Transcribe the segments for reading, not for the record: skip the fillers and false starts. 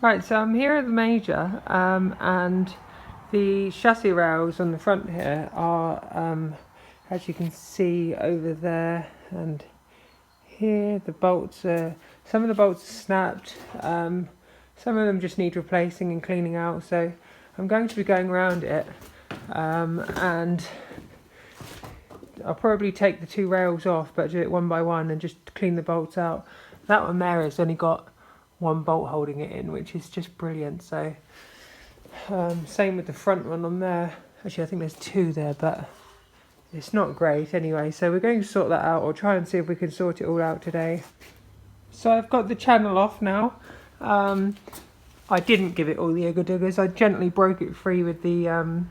Right, so I'm here at the major, and the chassis rails on the front here are, as you can see over there and here, the bolts are, some of the bolts are snapped, some of them just need replacing and cleaning out, so I'm going to be going around it, and I'll probably take the two rails off, but do it one by one and just clean the bolts out. That one there has only got one bolt holding it in, which is just brilliant. So same with the front one on there. Actually, I think there's two there, but it's not great anyway. So we're going to sort that out, or try and see if we can sort it all out today. So I've got the channel off now. I didn't give it all the ugger-duggers. I gently broke it free with the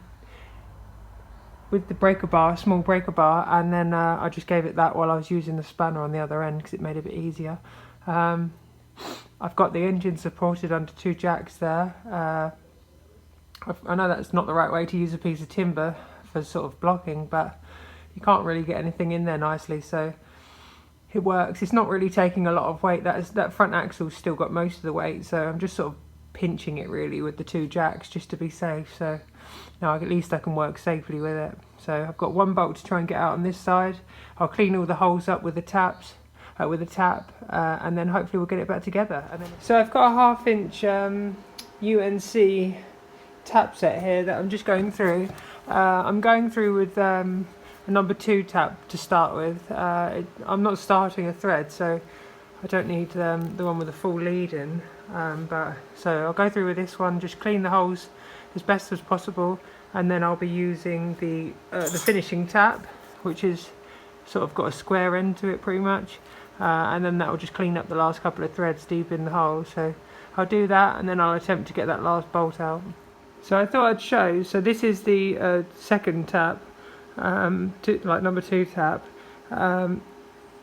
breaker bar, small breaker bar, and then I just gave it that while I was using the spanner on the other end because it made it a bit easier. I've got the engine supported under two jacks there. I know that's not the right way to use a piece of timber for sort of blocking, but you can't really get anything in there nicely, so it works. It's not really taking a lot of weight. That front axle's still got most of the weight, so I'm just sort of pinching it really with the two jacks just to be safe. So now at least I can work safely with it. So I've got one bolt to try and get out on this side. I'll clean all the holes up with the taps. With a tap, and then hopefully we'll get it back together. So I've got a 1/2 inch UNC tap set here that I'm just going through. I'm going through with a number 2 tap to start with. I'm not starting a thread, so I don't need the one with the full lead in. So I'll go through with this one, just clean the holes as best as possible, and then I'll be using the finishing tap, which is sort of got a square end to it pretty much. And then that will just clean up the last couple of threads deep in the hole. So I'll do that, and then I'll attempt to get that last bolt out. So I thought I'd show. So this is the second tap, like number 2 tap,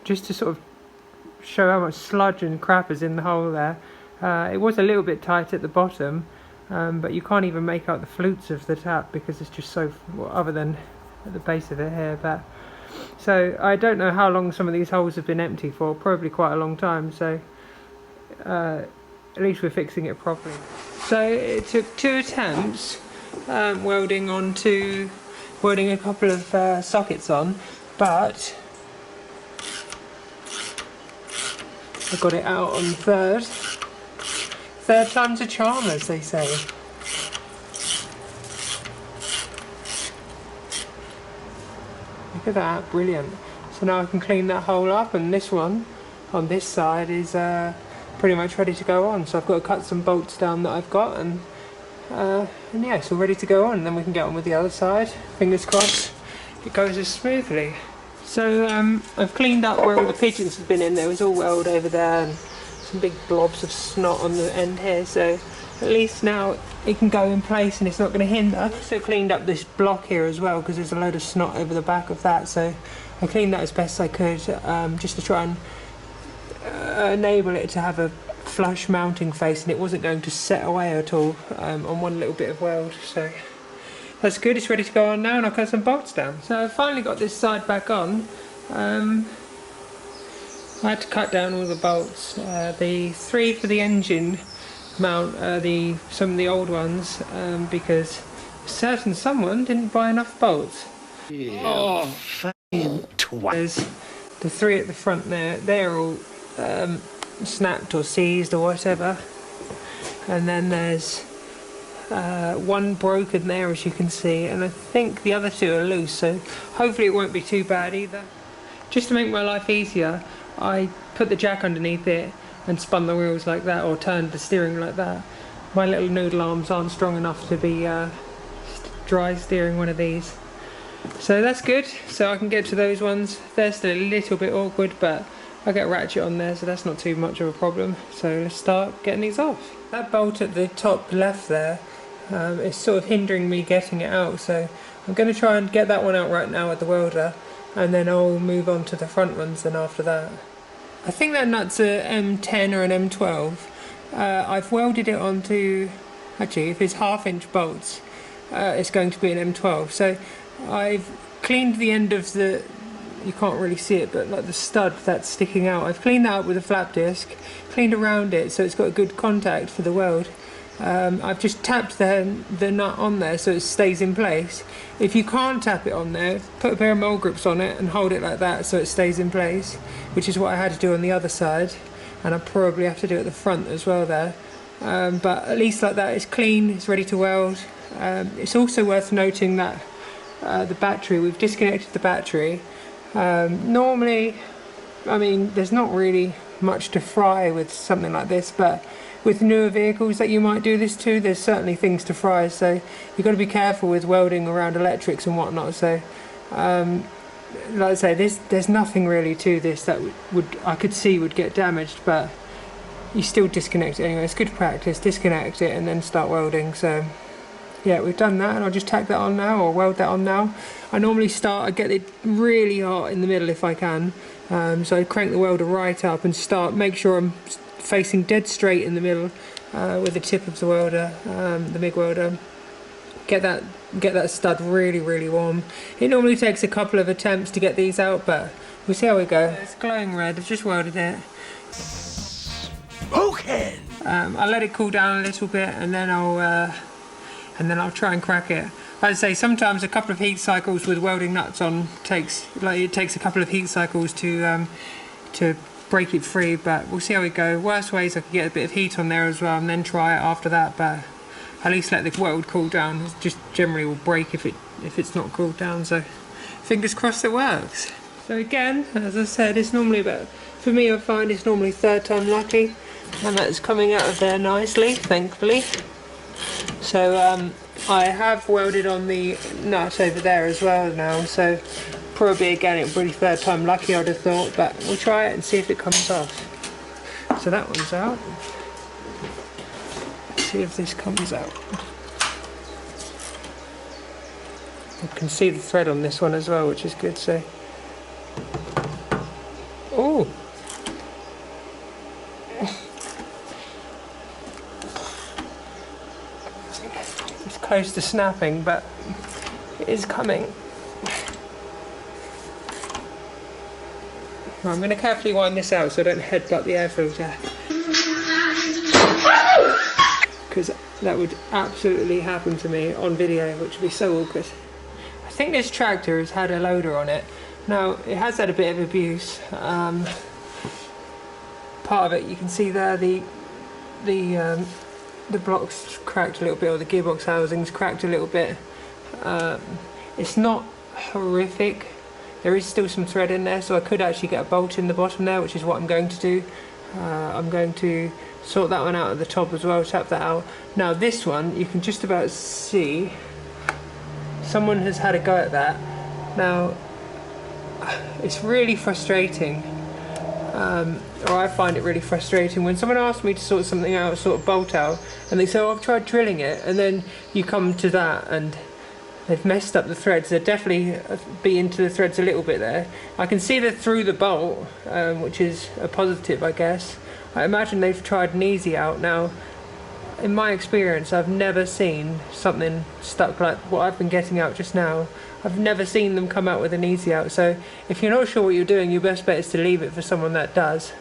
just to sort of show how much sludge and crap is in the hole there. It was a little bit tight at the bottom, but you can't even make out the flutes of the tap because it's just so, well, other than at the base of it here. But so I don't know how long some of these holes have been empty for, probably quite a long time, so at least we're fixing it properly. So it took 2 attempts welding a couple of sockets on, but I got it out on third time's a charm, as they say. Look at that, brilliant. So now I can clean that hole up, and this one on this side is pretty much ready to go on. So I've got to cut some bolts down that I've got, and yeah, it's all ready to go on, and then we can get on with the other side. Fingers crossed it goes as smoothly. So I've cleaned up where all the pigeons have been in. There was all weld over there and some big blobs of snot on the end here, so at least now it can go in place and it's not going to hinder. I also cleaned up this block here as well because there's a load of snot over the back of that, so I cleaned that as best I could, just to try and enable it to have a flush mounting face, and it wasn't going to set away at all on one little bit of weld. So that's good, it's ready to go on now, and I'll cut some bolts down. So I've finally got this side back on. I had to cut down all the bolts. The 3 for the engine mount, some of the old ones, because someone didn't buy enough bolts. Yeah. Oh, fucking twat. There's the 3 at the front there, they're all snapped or seized or whatever, and then there's one broken there, as you can see, and I think the other 2 are loose, so hopefully it won't be too bad either. Just to make my life easier, I put the jack underneath it and spun the wheels like that, or turned the steering like that. My little noodle arms aren't strong enough to be dry steering one of these. So that's good, so I can get to those ones. They're still a little bit awkward, but I get a ratchet on there, so that's not too much of a problem. So let's start getting these off. That bolt at the top left there is sort of hindering me getting it out, so I'm going to try and get that one out right now with the welder, and then I'll move on to the front ones then after that. I think that nut's a M10 or an M12. I've welded it onto, actually if it's 1/2 inch bolts, it's going to be an M12. So I've cleaned the end of the you can't really see it, but like the stud that's sticking out, I've cleaned that up with a flap disc, cleaned around it so it's got a good contact for the weld. I've just tapped the nut on there so it stays in place. If you can't tap it on there, put a pair of mole grips on it and hold it like that so it stays in place, which is what I had to do on the other side, and I probably have to do it at the front as well there. But at least like that, it's clean, it's ready to weld. It's also worth noting that the battery, we've disconnected the battery. Normally, I mean, there's not really much to fry with something like this, but with newer vehicles that you might do this to, there's certainly things to fry, so you've got to be careful with welding around electrics and whatnot. So like I say, there's nothing really to this that I could see would get damaged, but you still disconnect it anyway. It's good practice, disconnect it and then start welding. So yeah, we've done that, and I'll just tack that on now, or weld that on now. I normally I get it really hot in the middle if I can, so I crank the welder right up and make sure I'm facing dead straight in the middle with the tip of the welder, the MIG welder. Get that stud really warm. It normally takes a couple of attempts to get these out, but we'll see how we go. It's glowing red, I've just welded it. Okay. I'll let it cool down a little bit, and then I'll try and crack it. As I say, sometimes a couple of heat cycles with welding nuts on takes a couple of heat cycles to break it free, but we'll see how we go. Worst ways, I could get a bit of heat on there as well and then try it after that, but at least let the weld cool down. It just generally will break if it's not cooled down, so fingers crossed it works. So again, as I said, it's normally for me I find it's normally third time lucky, and that's coming out of there nicely, thankfully. So I have welded on the nut over there as well now, so probably again it'll be third time lucky, I'd have thought, but we'll try it and see if it comes off. So that one's out. Let's see if this comes out. You can see the thread on this one as well, which is good. So, oh, it's close to snapping, but it is coming. I'm going to carefully wind this out so I don't headbutt the air filter, because that would absolutely happen to me on video, which would be so awkward. I think this tractor has had a loader on it. Now, it has had a bit of abuse. Part of it, you can see there, the blocks cracked a little bit, or the gearbox housings cracked a little bit. It's not horrific. There is still some thread in there, so I could actually get a bolt in the bottom there, which is what I'm going to do. I'm going to sort that one out at the top as well, tap that out. Now this one, you can just about see, someone has had a go at that. Now, it's really frustrating, or I find it really frustrating when someone asks me to sort something out, sort of bolt out, and they say, oh, I've tried drilling it, and then you come to that and they've messed up the threads. They're definitely be into the threads a little bit there. I can see they're through the bolt, which is a positive, I guess. I imagine they've tried an easy out. Now, in my experience, I've never seen something stuck like what I've been getting out just now. I've never seen them come out with an easy out. So if you're not sure what you're doing, your best bet is to leave it for someone that does,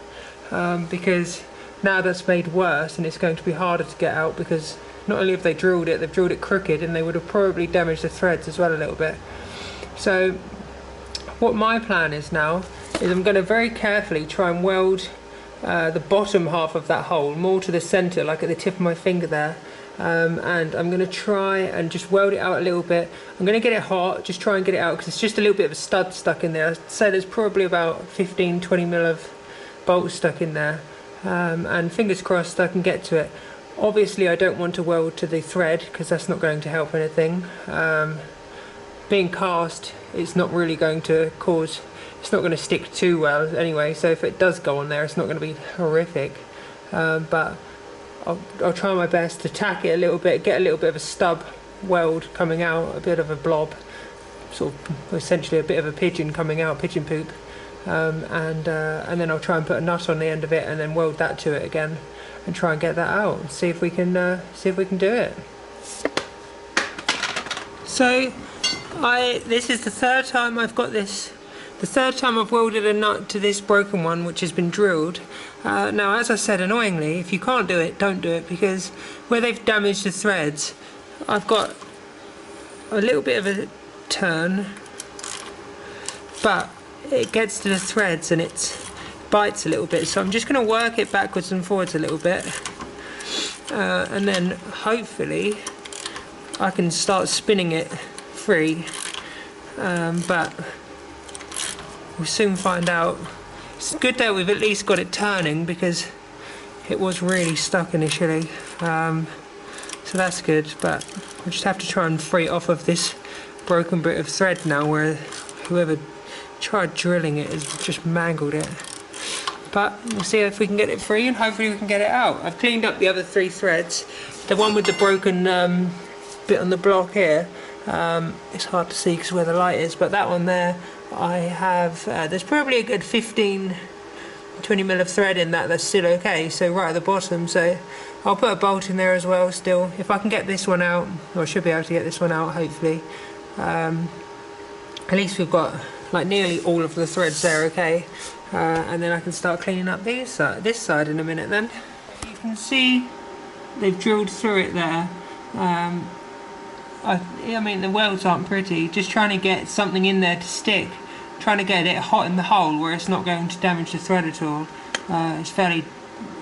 because now that's made worse, and it's going to be harder to get out, because not only have they drilled it, they've drilled it crooked, and they would have probably damaged the threads as well a little bit. So what my plan is now is I'm going to very carefully try and weld the bottom half of that hole more to the center, like at the tip of my finger there, and I'm going to try and just weld it out a little bit. I'm going to get it hot, just try and get it out, because it's just a little bit of a stud stuck in there. I'd say there's probably about 15-20 mil of bolts stuck in there, and fingers crossed I can get to it. Obviously I don't want to weld to the thread, because that's not going to help anything. Being cast, it's not really going to cause, it's not going to stick too well anyway, so if it does go on there, it's not going to be horrific. But I'll try my best to tack it a little bit, get a little bit of a stub weld coming out, a bit of a blob, sort of essentially a bit of a pigeon coming out, pigeon poop, and then I'll try and put a nut on the end of it and then weld that to it again and try and get that out and see if we can do it. So this is the third time I've got this The third time I've welded a nut to this broken one which has been drilled. Now as I said, annoyingly, if you can't do it, don't do it, because where they've damaged the threads, I've got a little bit of a turn, but it gets to the threads and it bites a little bit, so I'm just going to work it backwards and forwards a little bit, and then hopefully I can start spinning it free, but we'll soon find out. It's good that we've at least got it turning, because it was really stuck initially, so that's good, but we'll just have to try and free it off of this broken bit of thread now, where whoever tried drilling it has just mangled it. But we'll see if we can get it free, and hopefully we can get it out. I've cleaned up the other 3 threads. The one with the broken bit on the block here, it's hard to see because where the light is, but that one there, I have, there's probably a good 15-20 mil of thread in that that's still okay, so right at the bottom, so I'll put a bolt in there as well still. If I can get this one out, or I should be able to get this one out hopefully, at least we've got like nearly all of the threads there okay, and then I can start cleaning up this side in a minute then. You can see they've drilled through it there. I mean the welds aren't pretty, just trying to get something in there to stick, trying to get it hot in the hole where it's not going to damage the thread at all. It's fairly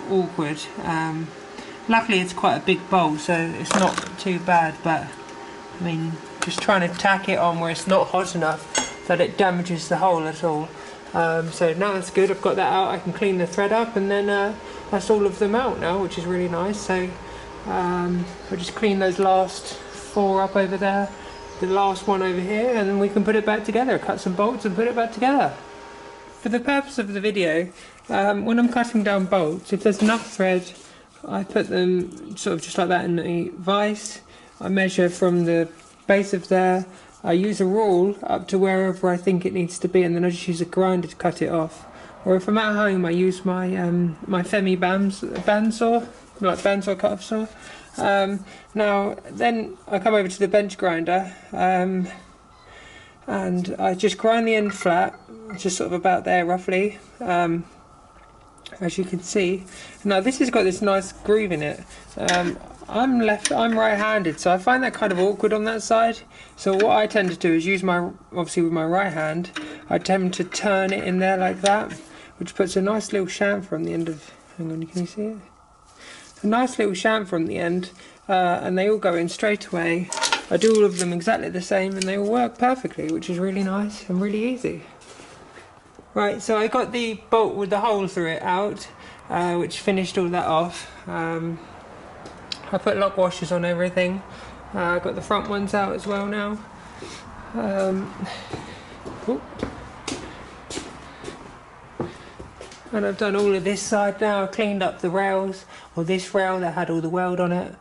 awkward. Luckily it's quite a big bolt, so it's not too bad, but I mean just trying to tack it on where it's not hot enough that it damages the hole at all. So now that's good, I've got that out, I can clean the thread up, and then that's all of them out now, which is really nice. So I'll just clean those last 4 up over there, the last one over here, and then we can put it back together, cut some bolts and put it back together. For the purpose of the video, when I'm cutting down bolts, if there's enough thread, I put them sort of just like that in the vise. I measure from the base of there, I use a rule up to wherever I think it needs to be, and then I just use a grinder to cut it off. Or if I'm at home, I use my my Femi bandsaw, like bandsaw cut-off saw. Now then I come over to the bench grinder, and I just grind the end flat, just sort of about there roughly, as you can see. Now this has got this nice groove in it. I'm right-handed, so I find that kind of awkward on that side. So what I tend to do is use obviously with my right hand, I tend to turn it in there like that, which puts a nice little chamfer on the end of, hang on, can you see it? A nice little chamfer on the end, and they all go in straight away. I do all of them exactly the same, and they all work perfectly, which is really nice and really easy. Right, so I got the bolt with the hole through it out, which finished all that off. I put lock washers on everything. I got the front ones out as well now. And I've done all of this side now. I cleaned up the rails, or this rail that had all the weld on it.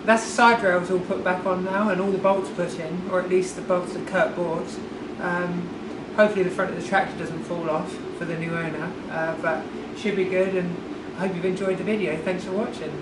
That's the side rails all put back on now, and all the bolts put in, or at least the bolts that Kurt bought. Hopefully the front of the tractor doesn't fall off for the new owner, but should be good, and I hope you've enjoyed the video. Thanks for watching.